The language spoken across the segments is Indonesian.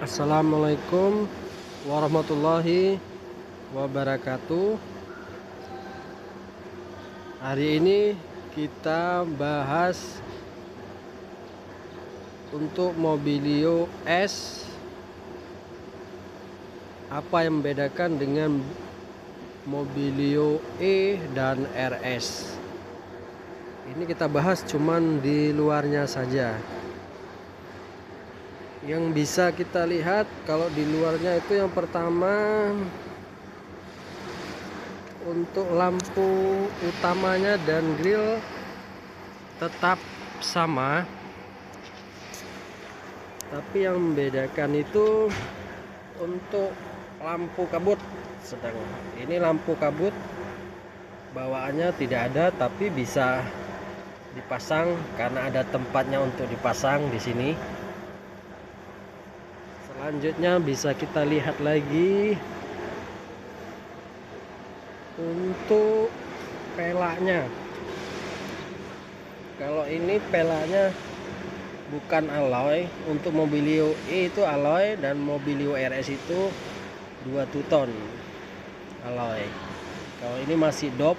Assalamualaikum warahmatullahi wabarakatuh. Hari ini kita bahas untuk Mobilio S, apa yang membedakan dengan Mobilio E dan RS. Ini kita bahas cuman di luarnya saja. Yang bisa kita lihat kalau di luarnya itu, yang pertama untuk lampu utamanya dan grill tetap sama, tapi yang membedakan itu untuk lampu kabut. Sedang ini lampu kabut bawaannya tidak ada, tapi bisa dipasang karena ada tempatnya untuk dipasang di sini. Selanjutnya bisa kita lihat lagi untuk pelaknya. Kalau ini pelaknya bukan alloy, untuk Mobilio E itu alloy dan Mobilio RS itu 2 ton alloy. Kalau ini masih dop,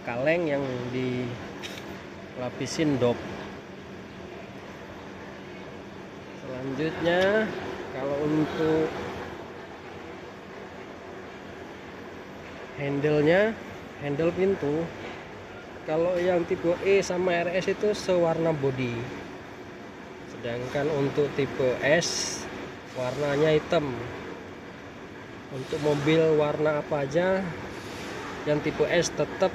kaleng yang dilapisin dop. Selanjutnya kalau untuk handle pintu, kalau yang tipe E sama RS itu sewarna body, sedangkan untuk tipe S warnanya hitam. Untuk mobil warna apa aja, yang tipe S tetap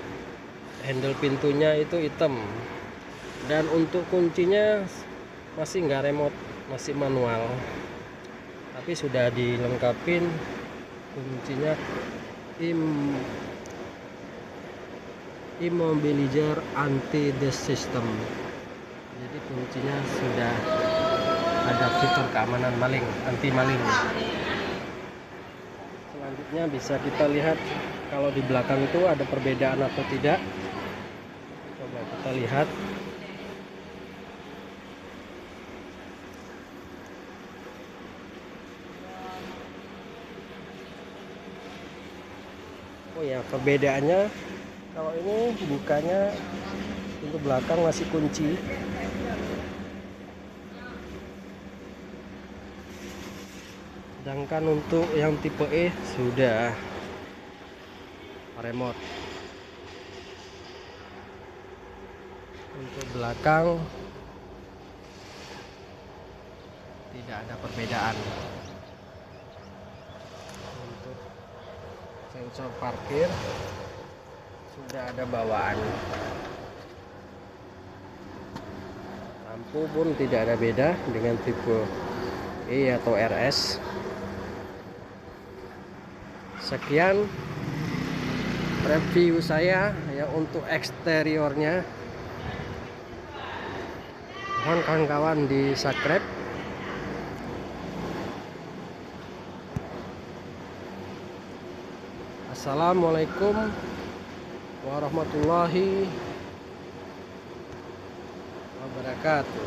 handle pintunya itu hitam, dan untuk kuncinya masih nggak remote, masih manual, tapi sudah dilengkapin kuncinya immobilizer anti theft system. Jadi kuncinya sudah ada fitur keamanan maling, anti maling. Selanjutnya bisa kita lihat kalau di belakang itu ada perbedaan atau tidak. Coba kita lihat. Oh ya, perbedaannya kalau ini bukanya pintu belakang masih kunci, sedangkan untuk yang tipe E sudah remote. Untuk belakang tidak ada perbedaan. Untuk sensor parkir sudah ada bawaan. Lampu pun tidak ada beda dengan tipe E atau RS. Sekian review saya ya untuk eksteriornya. Mohon kawan-kawan di subscribe. Assalamualaikum warahmatullahi wabarakatuh.